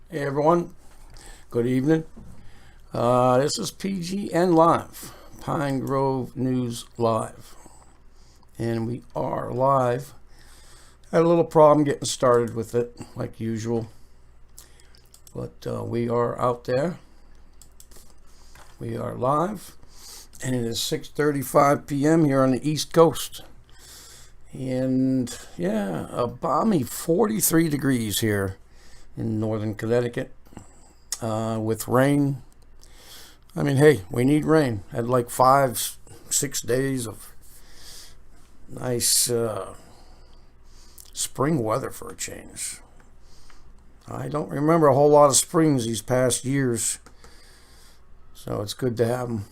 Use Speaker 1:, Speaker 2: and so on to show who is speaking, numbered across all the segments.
Speaker 1: Hey everyone, good evening. This is PGN Live, Pine Grove News Live. And we are live. Had a little problem getting started with it, like usual. But we are out there. We are live. And it is 6:35 p.m. here on the East Coast. And yeah, a balmy 43 degrees here in northern Connecticut, with rain. I mean, hey, we need rain. Had like 5-6 days of nice spring weather for a change. I don't remember a whole lot of springs these past years, so it's good to have them.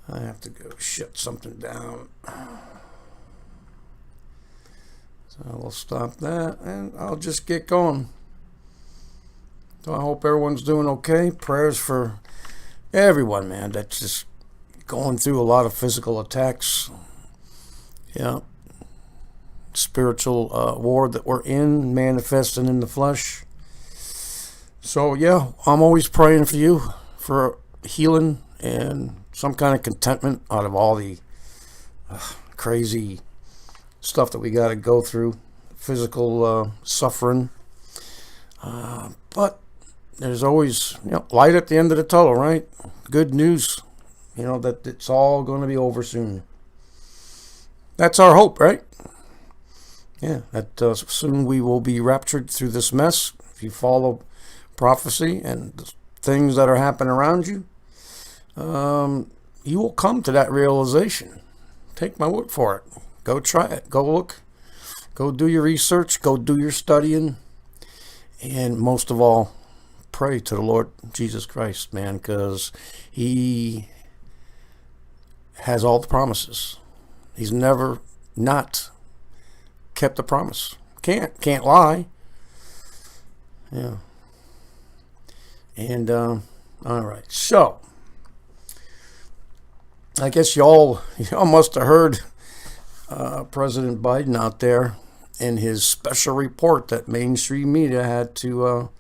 Speaker 1: I have to go shut something down. So we'll stop that and I'll just get going. So I hope everyone's doing okay. Prayers for everyone, man. That's just going through a lot of physical attacks. Yeah. Spiritual war that we're in, manifesting in the flesh. So yeah, I'm always praying for you for healing and some kind of contentment out of all the crazy stuff that we got to go through, physical suffering. But there's always, light at the end of the tunnel, right? Good news, that it's all going to be over soon. That's our hope, right? Yeah, that soon we will be raptured through this mess. If you follow prophecy and the things that are happening around you, you will come to that realization. Take my word for it. Go try it. Go look. Go do your research. Go do your studying. And most of all, pray to the Lord Jesus Christ, man, because He has all the promises. He's never not kept a promise. Can't lie. Yeah. And all right. So I guess y'all must have heard President Biden out there in his special report that mainstream media had to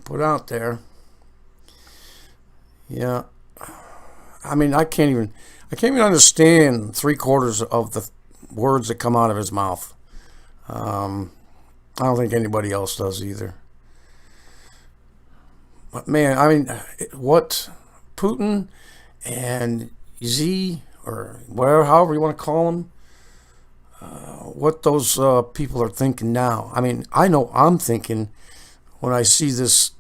Speaker 1: put out there. Yeah, I mean, I can't even understand 3/4 of the words that come out of his mouth. I don't think anybody else does either. But man, I mean, what Putin and Z, or whatever, however you want to call them, what those people are thinking now. I mean, I know I'm thinking when I see this,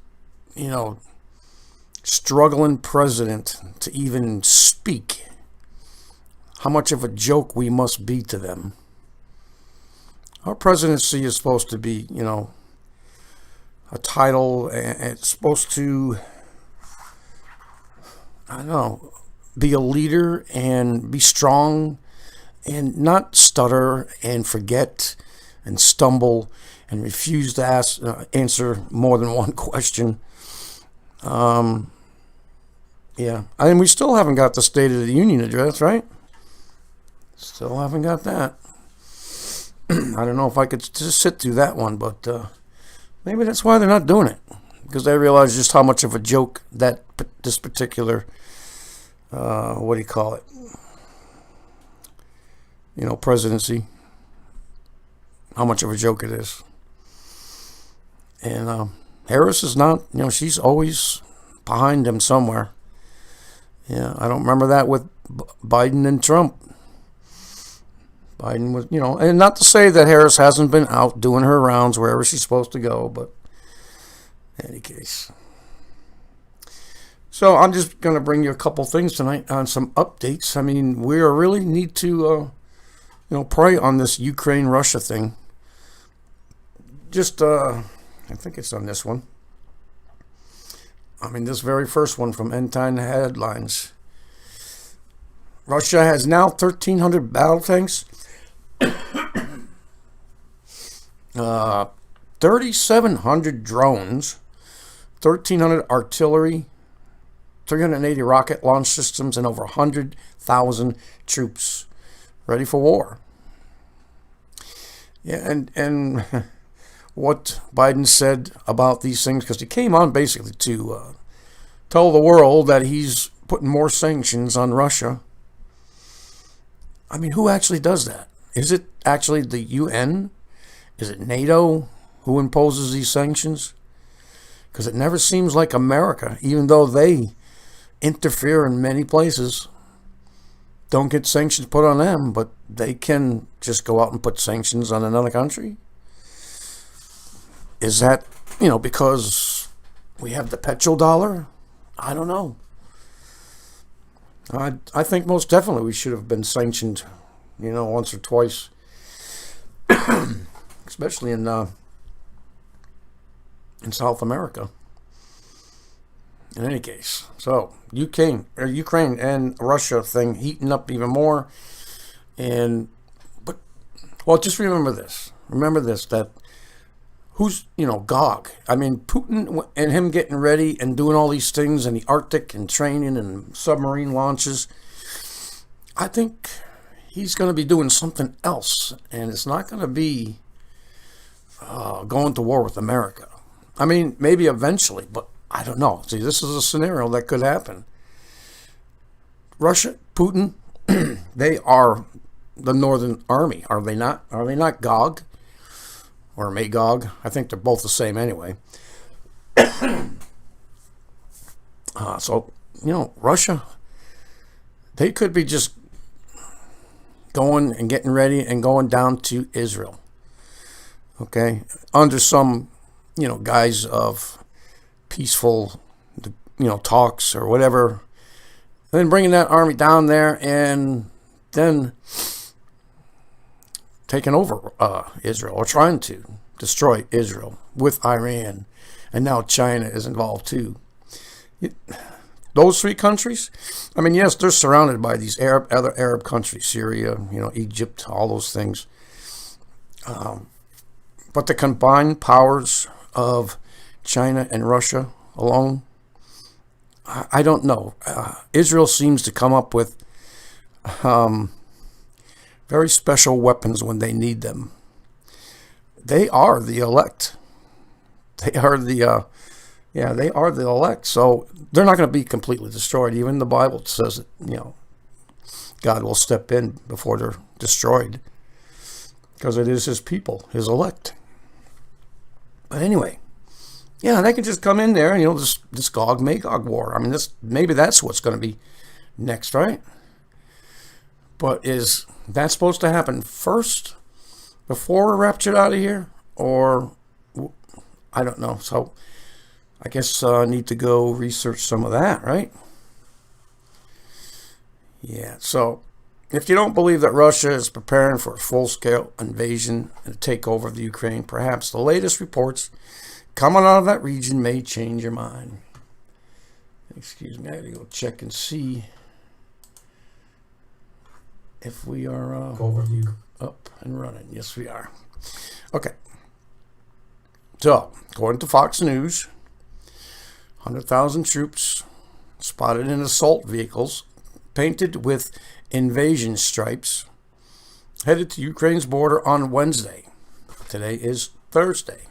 Speaker 1: struggling president to even speak, how much of a joke we must be to them. Our presidency is supposed to be, a title, and it's supposed to, I don't know, be a leader and be strong and not stutter and forget and stumble and refuse to answer more than one question. Yeah, I mean, we still haven't got the State of the Union address, right? Still haven't got that. I don't know if I could just sit through that one, but maybe that's why they're not doing it, because they realize just how much of a joke that this particular, what do you call it? Presidency, how much of a joke it is. And Harris is not, she's always behind him somewhere. Yeah, I don't remember that with Biden and Trump. Biden was, and not to say that Harris hasn't been out doing her rounds wherever she's supposed to go, but in any case. So I'm just going to bring you a couple things tonight on some updates. I mean, we really need to, pray on this Ukraine-Russia thing. Just, I think it's on this one. I mean, this very first one from End Time Headlines. Russia has now 1,300 battle tanks, 3,700 drones, 1,300 artillery, 380 rocket launch systems, and over 100,000 troops ready for war. Yeah, and what Biden said about these things, because he came on basically to tell the world that he's putting more sanctions on Russia. I mean, who actually does that? Is it actually the UN? Is it NATO who imposes these sanctions? Because it never seems like America, even though they interfere in many places, don't get sanctions put on them, but they can just go out and put sanctions on another country. Is that, because we have the petrodollar? I don't know. I think most definitely we should have been sanctioned, once or twice, especially in South America. In any case, so Ukraine and Russia thing heating up even more, but just remember this, that who's Gog? I mean, Putin and him getting ready and doing all these things in the Arctic and training and submarine launches. I think he's going to be doing something else, and it's not going to be going to war with America. I mean, maybe eventually, but I don't know. See, this is a scenario that could happen. Russia, Putin, they are the Northern Army, are they not? Are they not Gog or Magog? I think they're both the same anyway. So, Russia, they could be just going and getting ready and going down to Israel. Okay? Under some, guise of peaceful, talks or whatever. Then bringing that army down there and then taking over Israel, or trying to destroy Israel with Iran. And now China is involved too. Those three countries, I mean, yes, they're surrounded by these other Arab countries, Syria, Egypt, all those things. But the combined powers of China and Russia alone, I don't know. Israel seems to come up with very special weapons when they need them. They are the elect. They are the elect. So they're not going to be completely destroyed. Even the Bible says that, God will step in before they're destroyed, because it is his people, his elect. But anyway, they can just come in there and, this Gog-Magog war. I mean, maybe that's what's going to be next, right? But is that supposed to happen first before we're raptured out of here? Or, I don't know. So, I guess I need to go research some of that, right? Yeah, so if you don't believe that Russia is preparing for a full-scale invasion and takeover of the Ukraine, perhaps the latest reports coming out of that region may change your mind. Excuse me, I gotta go check and see if we are up and running. Yes, we are. Okay. So, according to Fox News, 100,000 troops spotted in assault vehicles painted with invasion stripes headed to Ukraine's border on Wednesday. Today is Thursday.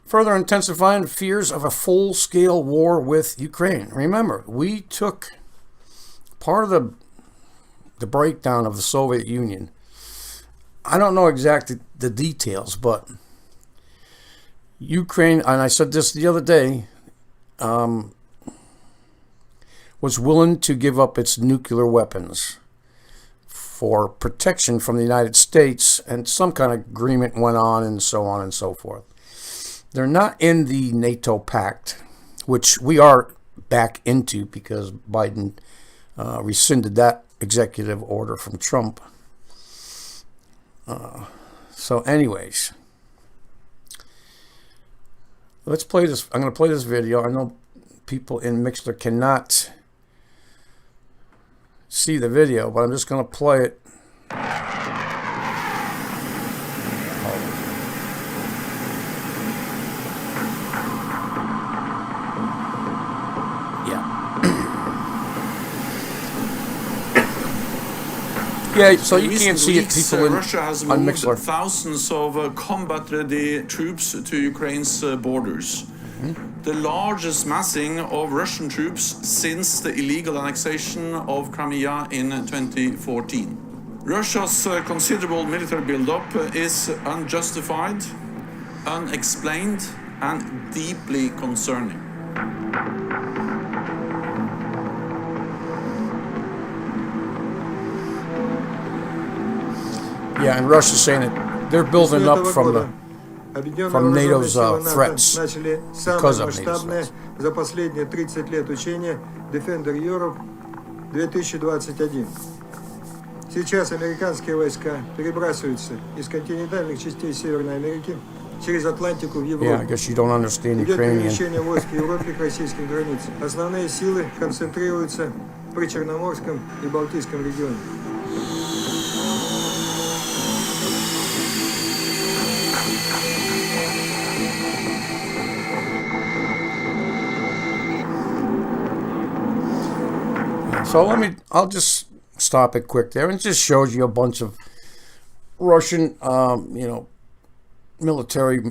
Speaker 1: Further intensifying fears of a full-scale war with Ukraine. Remember, we took part of the breakdown of the Soviet Union. I don't know exactly the details, but Ukraine, and I said this the other day, was willing to give up its nuclear weapons for protection from the United States, and some kind of agreement went on and so on and so forth. They're not in the NATO pact, which we are back into because Biden rescinded that executive order from Trump. So anyways, let's play this. I'm going to play this video. I know people in Mixler cannot see the video, but I'm just going to play it. Yeah, so
Speaker 2: In
Speaker 1: you
Speaker 2: recent
Speaker 1: can't see it,
Speaker 2: weeks,
Speaker 1: people
Speaker 2: Russia has
Speaker 1: on
Speaker 2: moved
Speaker 1: Mixler.
Speaker 2: thousands of combat-ready troops to Ukraine's borders. The largest massing of Russian troops since the illegal annexation of Crimea in 2014. Russia's considerable military buildup is unjustified, unexplained, and deeply concerning.
Speaker 1: Yeah, and Russia's saying that they're building up from NATO's threats
Speaker 3: начали
Speaker 1: because
Speaker 3: самое
Speaker 1: of NATO's
Speaker 3: масштабное
Speaker 1: threats.
Speaker 3: за последние 30 лет учение Defender Europe 2021. Сейчас американские войска перебрасываются из континентальных частей Северной Америки через Атлантику в
Speaker 1: Yeah, I
Speaker 3: Европу.
Speaker 1: guess you don't understand
Speaker 3: Идет
Speaker 1: Ukrainian.
Speaker 3: перемещение войск в Европе к российским границам. Основные силы концентрируются в Причерноморском и Балтийском регионе.
Speaker 1: So I'll just stop it quick there, and it just shows you a bunch of Russian, military,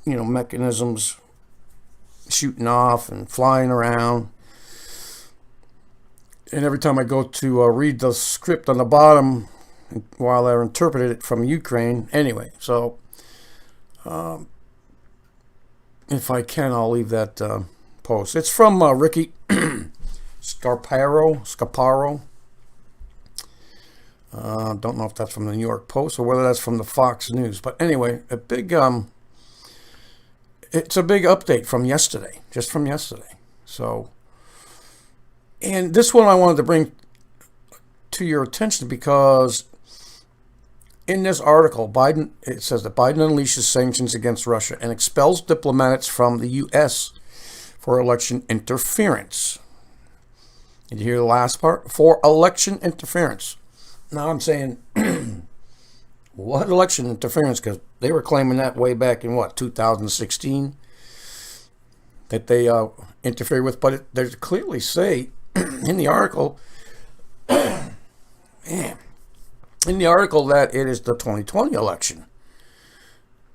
Speaker 1: mechanisms shooting off and flying around. And every time I go to read the script on the bottom, while they're interpreted it from Ukraine, anyway. So if I can, I'll leave that post. It's from Ricky Scaparo. Don't know if that's from the New York Post or whether that's from the Fox News. But anyway, it's a big update from yesterday, just from yesterday. So, and this one I wanted to bring to your attention because in this article, it says that Biden unleashes sanctions against Russia and expels diplomats from the U.S. for election interference. Did you hear the last part? For election interference. Now I'm saying, what election interference? Because they were claiming that way back in 2016, that they interfered with. But they clearly say in the article, that it is the 2020 election.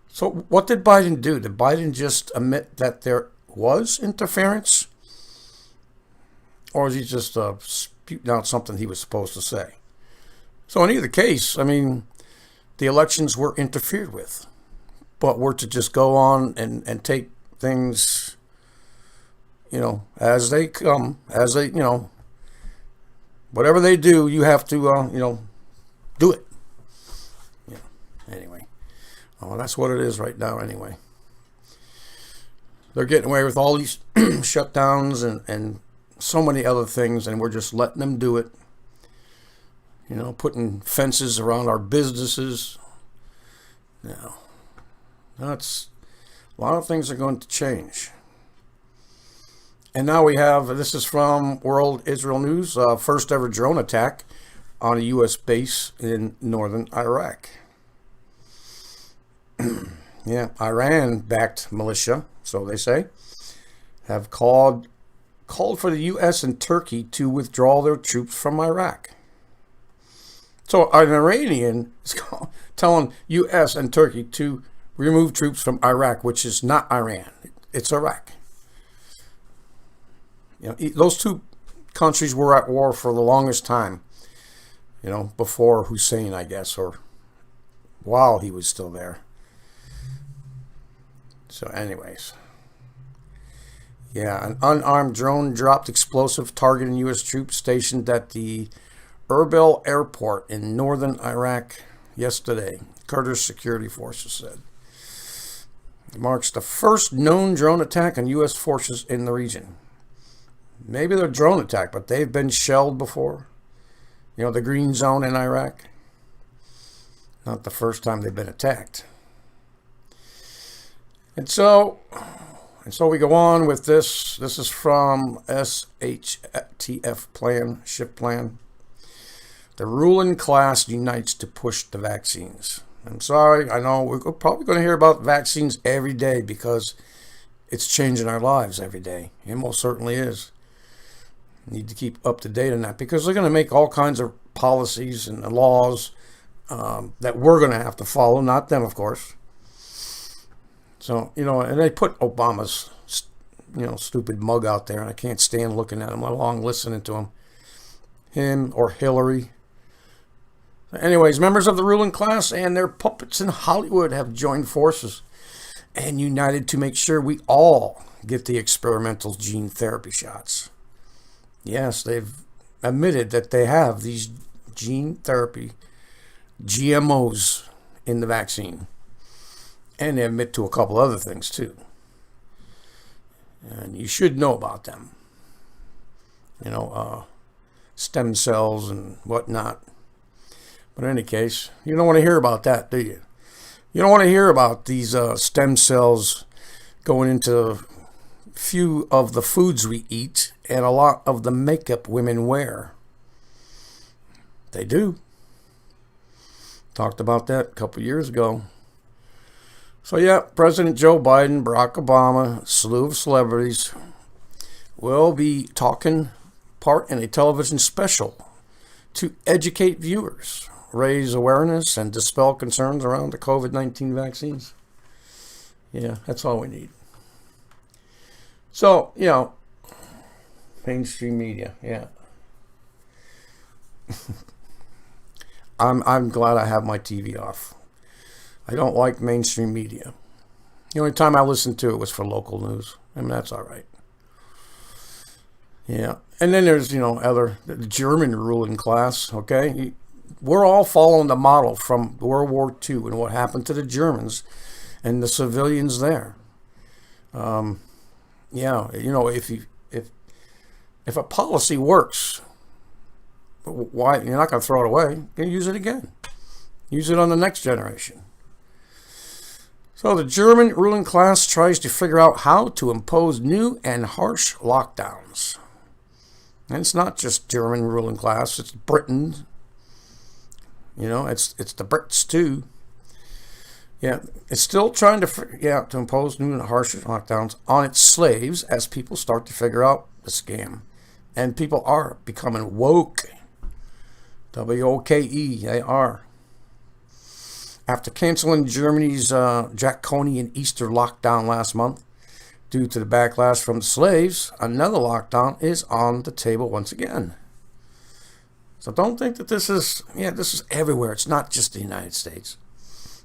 Speaker 1: So what did Biden do? Did Biden just admit that there was interference? Or is he just spewing out something he was supposed to say? So in either case, the elections were interfered with. But we're to just go on and take things, as they come, whatever they do, you have to, do it. Anyway. Oh, that's what it is right now anyway. They're getting away with all these shutdowns and so many other things, and we're just letting them do it. Putting fences around our businesses. Now, that's a lot of things are going to change. And now we have, this is from World Israel News, first ever drone attack on a U.S. base in northern Iraq. Yeah, Iran-backed militia, so they say, have called for the U.S. and Turkey to withdraw their troops from Iraq. So an Iranian is telling U.S. and Turkey to remove troops from Iraq, which is not Iran. It's Iraq. Those two countries were at war for the longest time, before Hussein, I guess, or while he was still there. So anyways. Yeah, an unarmed drone dropped explosive targeting U.S. troops stationed at the Erbil airport in northern Iraq yesterday, Kurdish security forces said. It marks the first known drone attack on U.S. forces in the region. Maybe they're drone attack, but they've been shelled before. The green zone in Iraq. Not the first time they've been attacked. And so we go on with this. This is from SHTF shift plan. The ruling class unites to push the vaccines. I'm sorry, I know we're probably going to hear about vaccines every day because it's changing our lives every day. It most certainly is. Need to keep up to date on that because they're going to make all kinds of policies and the laws that we're going to have to follow, not them, of course. So, and they put Obama's, stupid mug out there, and I can't stand looking at him, let alone listening to him. Him or Hillary. Anyways, members of the ruling class and their puppets in Hollywood have joined forces and united to make sure we all get the experimental gene therapy shots. Yes, they've admitted that they have these gene therapy GMOs in the vaccine. And they admit to a couple other things too. And you should know about them. Stem cells and whatnot. But in any case, you don't want to hear about that, do you? You don't want to hear about these stem cells going into few of the foods we eat and a lot of the makeup women wear. They do. Talked about that a couple years ago. So yeah, President Joe Biden, Barack Obama, a slew of celebrities will be taking part in a television special to educate viewers, raise awareness, and dispel concerns around the COVID-19 vaccines. Yeah, that's all we need. So, mainstream media, yeah. I'm glad I have my TV off. I don't like mainstream media. The only time I listened to it was for local news. I mean, that's all right. Yeah. And then there's, the German ruling class, okay? We're all following the model from World War II and what happened to the Germans and the civilians there. If a policy works, why you're not going to throw it away? You're going to use it again. Use it on the next generation. So the German ruling class tries to figure out how to impose new and harsh lockdowns. And it's not just German ruling class, it's Britain. It's the Brits too. Yeah, it's still trying to impose new and harsh lockdowns on its slaves as people start to figure out the scam. And people are becoming woke. W-O-K-E, they are. After canceling Germany's draconian Easter lockdown last month due to the backlash from the slaves, another lockdown is on the table once again. So don't think that this is everywhere. It's not just the United States.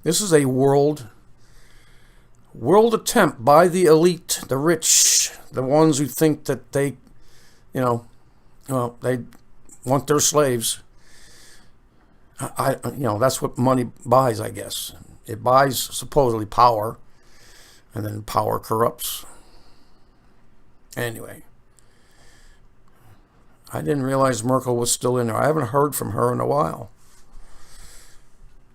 Speaker 1: This is a world attempt by the elite, the rich, the ones who think that they, they want their slaves. That's what money buys, I guess. It buys supposedly power, and then power corrupts. Anyway, I didn't realize Merkel was still in there. I haven't heard from her in a while.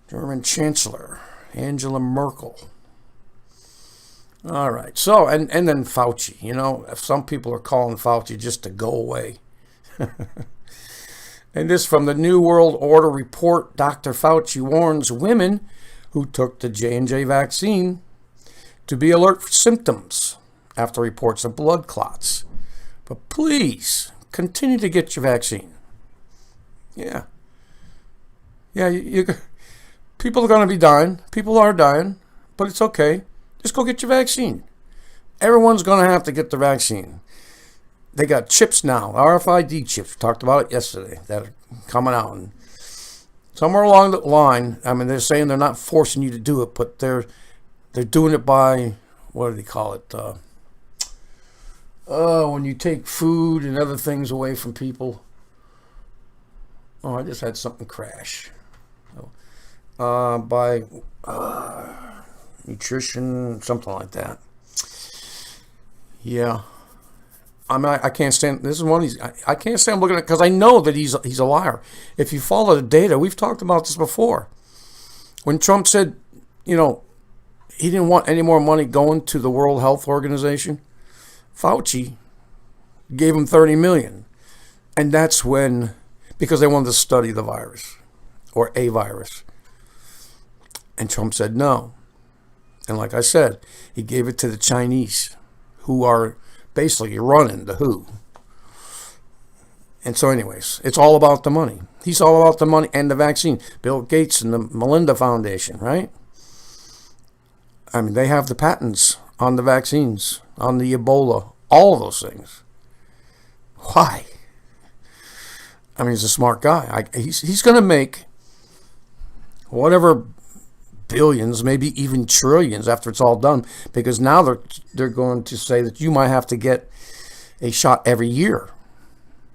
Speaker 1: German Chancellor Angela Merkel. All right. So, and then Fauci. Some people are calling Fauci just to go away. And this from the New World Order report, Dr. Fauci warns women who took the J&J vaccine to be alert for symptoms after reports of blood clots. But please continue to get your vaccine. Yeah. Yeah, people are going to be dying. People are dying, but it's okay. Just go get your vaccine. Everyone's going to have to get the vaccine. They got chips now, RFID chips. We talked about it yesterday that are coming out. And somewhere along the line, they're saying they're not forcing you to do it, but they're doing it by, what do they call it? When you take food and other things away from people. Oh, I just had something crash. By nutrition, something like that. Yeah. I can't stand. This is one of these. I can't stand looking at it because I know that he's a liar. If you follow the data, we've talked about this before. When Trump said, he didn't want any more money going to the World Health Organization, Fauci gave him $30 million, and that's when, because they wanted to study the virus or a virus, and Trump said no. And like I said, he gave it to the Chinese, who are basically running the WHO. And so anyways, it's all about the money. He's all about the money and the vaccine. Bill Gates and the Melinda Foundation, right? I mean, they have the patents on the vaccines, on the Ebola, all of those things. Why? I mean, he's a smart guy. He's going to make whatever billions, maybe even trillions after it's all done, because now they're going to say that you might have to get a shot every year.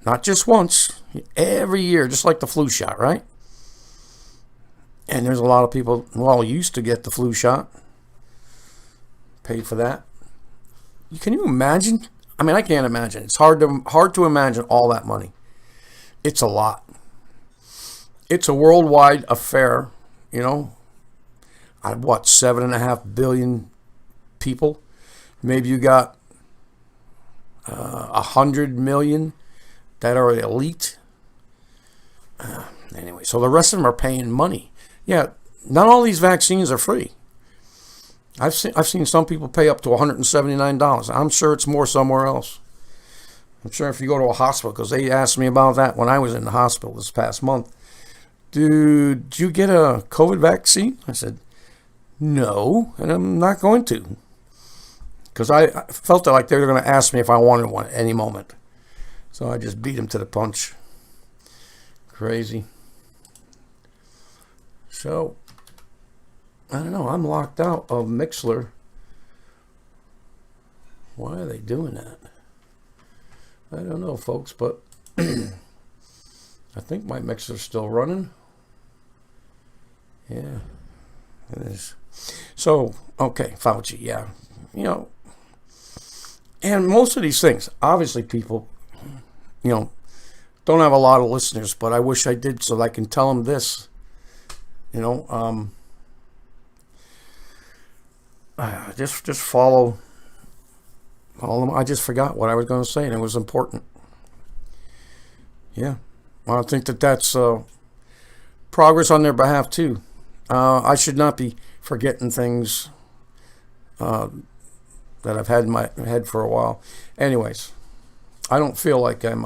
Speaker 1: Not just once, every year, just like the flu shot, right? And there's a lot of people, well, used to get the flu shot, paid for that. Can you imagine? I mean, I can't imagine. It's hard to imagine all that money. It's a lot. It's a worldwide affair, you know. Out of what, 7.5 billion people? Maybe you got 100 million that are elite. Anyway, so the rest of them are paying money. Yeah, not all these vaccines are free. I've seen some people pay up to $179. I'm sure it's more somewhere else. I'm sure if you go to a hospital, because they asked me about that when I was in the hospital this past month. Dude, did you get a COVID vaccine? I said, no, and I'm not going to. Because I felt like they were going to ask me if I wanted one at any moment. So I just beat them to the punch. Crazy. So, I don't know. I'm locked out of Mixler. Why are they doing that? I don't know, folks, but I think my Mixler's still running. Yeah, it is. So, okay, Fauci, yeah. You know, and most of these things, obviously people, you know, don't have a lot of listeners, but I wish I did so that I can tell them this. You know, just follow them. I just forgot what I was going to say, and it was important. Yeah, well, I think that's progress on their behalf too. I should not be forgetting things that I've had in my head for a while. Anyways, I don't feel like I'm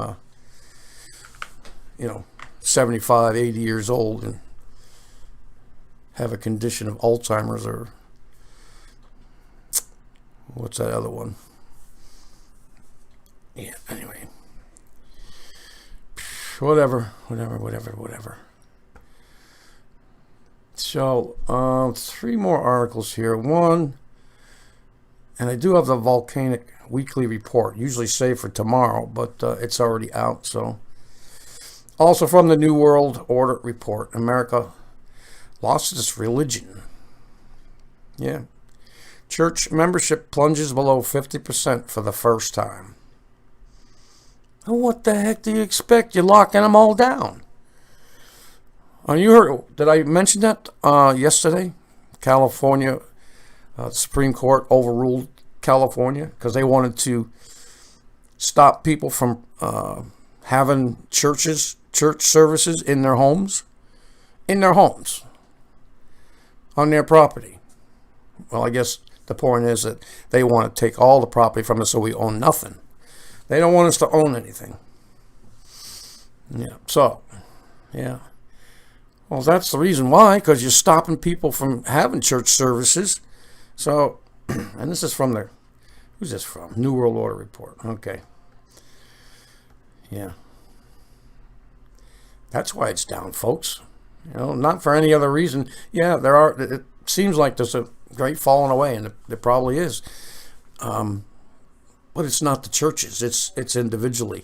Speaker 1: 75, 80 years old and have a condition of Alzheimer's or what's that other one? Yeah, anyway. Whatever. So, 3 more articles here. One, and I do have the Volcanic Weekly Report, usually saved for tomorrow, but it's already out. So, also from the New World Order Report, America lost its religion. Yeah. Church membership plunges below 50% for the first time. Oh, what the heck do you expect? You're locking them all down. You heard, did I mention that yesterday? California, Supreme Court overruled California because they wanted to stop people from having church services in their homes. On their property. Well, I guess the point is that they want to take all the property from us so we own nothing. They don't want us to own anything. Yeah, so, yeah. Well, that's the reason why, because you're stopping people from having church services. So, and this is from who's this from? New World Order Report. Okay. Yeah. That's why it's down, folks. Not for any other reason. Yeah, it seems like there's a great falling away, and there probably is. But it's not the churches. It's individually.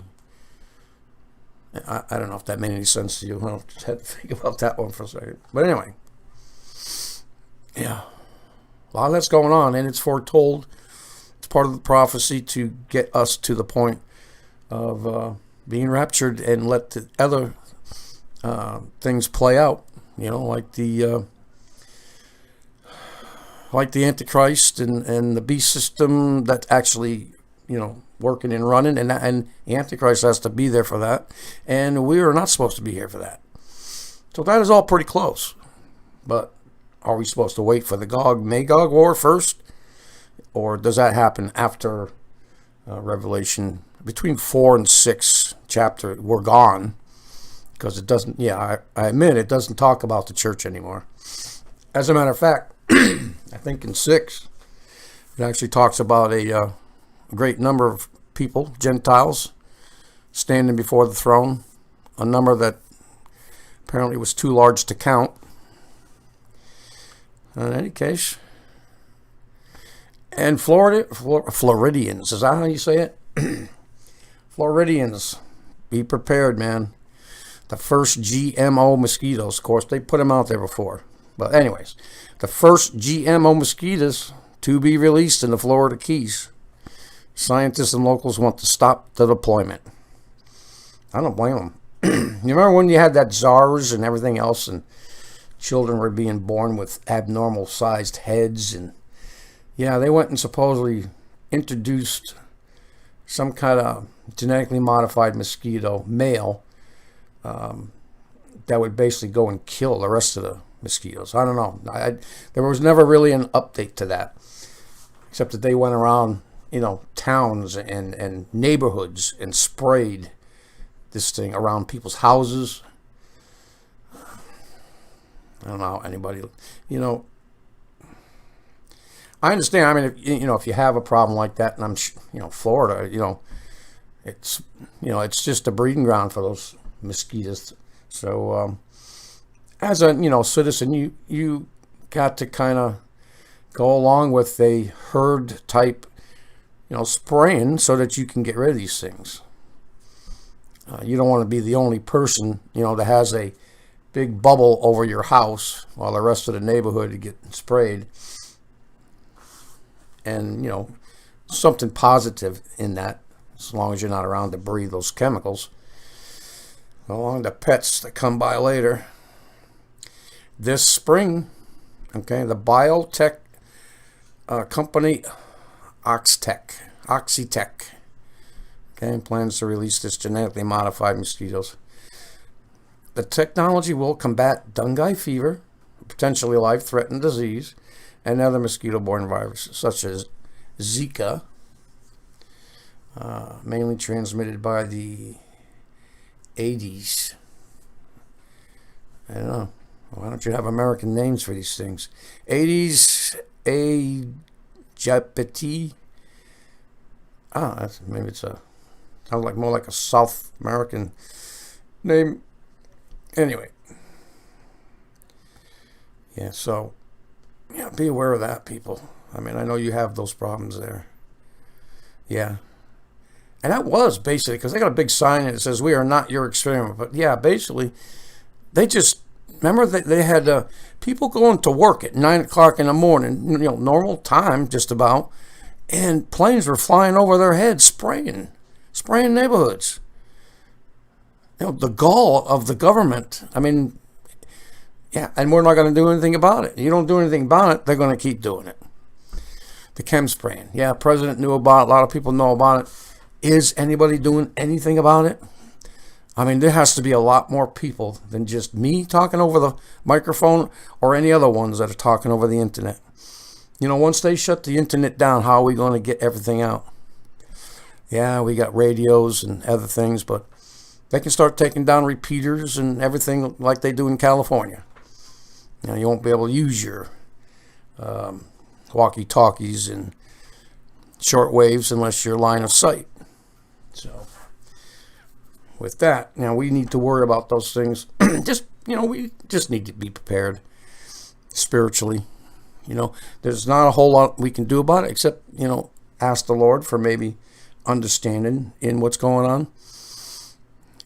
Speaker 1: I don't know if that made any sense to you. I'll just have to think about that one for a second. But anyway. Yeah. A lot of that's going on, and it's foretold. It's part of the prophecy to get us to the point of being raptured and let the other things play out, like the Antichrist and the beast system that's actually, working and running, and the Antichrist has to be there for that, and we are not supposed to be here for that. So that is all pretty close. But are we supposed to wait for the Gog-Magog war first, or does that happen after Revelation between 4 and 6 chapter were gone, because it doesn't, I admit it doesn't talk about the church anymore. As a matter of fact, I think in 6, it actually talks about a great number of people, Gentiles, standing before the throne, a number that apparently was too large to count. In any case, and Floridians, is that how you say it? Floridians, be prepared, man. The first GMO mosquitoes, of course, they put them out there before. But anyways, the first GMO mosquitoes to be released in the Florida Keys. Scientists and locals want to stop the deployment. I don't blame them. You remember when you had that SARS and everything else, and children were being born with abnormal sized heads, and they went and supposedly introduced some kind of genetically modified mosquito, male, that would basically go and kill the rest of the mosquitoes. I don't know. There was never really an update to that, except that they went around, towns and neighborhoods and sprayed this thing around people's houses. I don't know how anybody, I understand. I mean, if you have a problem like that, and I'm, Florida, it's just a breeding ground for those mosquitoes. So, as a, citizen, you got to kind of go along with a herd type, spraying so that you can get rid of these things. You don't want to be the only person, that has a big bubble over your house while the rest of the neighborhood is getting sprayed. And, something positive in that, as long as you're not around to breathe those chemicals. Along the pets that come by later. This spring, the biotech company Oxitec, plans to release this genetically modified mosquitoes. The technology will combat dengue fever, potentially life-threatening disease, and other mosquito-borne viruses, such as Zika, mainly transmitted by the Aedes. I don't know. Why don't you have American names for these things? Aedes aegypti. Maybe it's sounds more like a South American name. Anyway. So be aware of that, people. I mean, I know you have those problems there. Yeah. And that was basically, because they got a big sign that says, "We are not your experiment." But basically, they just, remember that they had people going to work at 9 o'clock in the morning, normal time just about, and planes were flying over their heads spraying neighborhoods. The gall of the government. I mean, and we're not going to do anything about it. You don't do anything about it, they're going to keep doing it. The chem spraying. President knew about it. A lot of people know about it. Is anybody doing anything about it? I mean, there has to be a lot more people than just me talking over the microphone or any other ones that are talking over the internet. Once they shut the internet down, how are we going to get everything out? We got radios and other things, but they can start taking down repeaters and everything like they do in California. You won't be able to use your walkie-talkies and short waves unless you're line of sight. So, with that, we need to worry about those things. We just need to be prepared spiritually. There's not a whole lot we can do about it except, ask the Lord for maybe understanding in what's going on.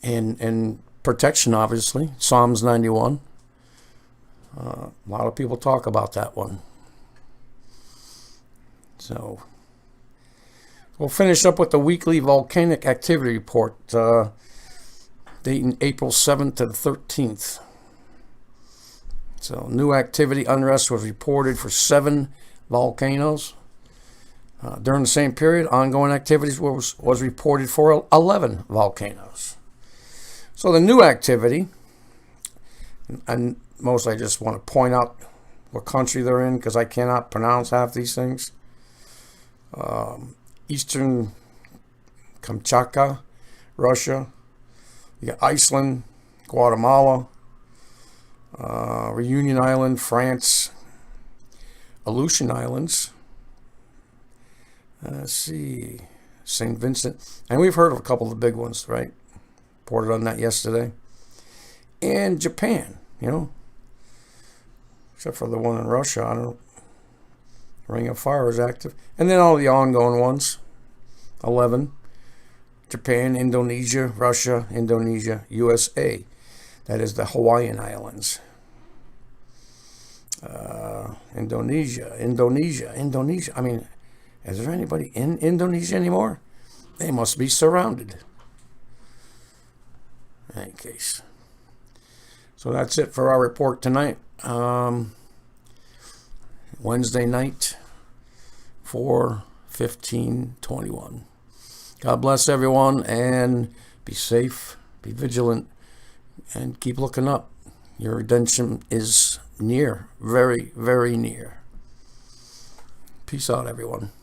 Speaker 1: And protection, obviously. Psalms 91. A lot of people talk about that one. So, we'll finish up with the weekly volcanic activity report, dating April 7th to the 13th. So, new activity unrest was reported for 7 volcanoes. During the same period, ongoing activities was reported for 11 volcanoes. So, the new activity, and mostly I just want to point out what country they're in because I cannot pronounce half these things. Eastern Kamchatka, Russia. You got Iceland, Guatemala, Reunion Island, France, Aleutian Islands. Let's see, St. Vincent. And we've heard of a couple of the big ones, right? Reported on that yesterday. And Japan, except for the one in Russia. I don't know. Ring of Fire is active. And then all the ongoing ones, 11. Japan, Indonesia, Russia, Indonesia, USA. That is the Hawaiian Islands. Indonesia. I mean, is there anybody in Indonesia anymore? They must be surrounded. In any case. So that's it for our report tonight. Wednesday night, 4/15/21. God bless everyone, and be safe, be vigilant, and keep looking up. Your redemption is near, very, very near. Peace out, everyone.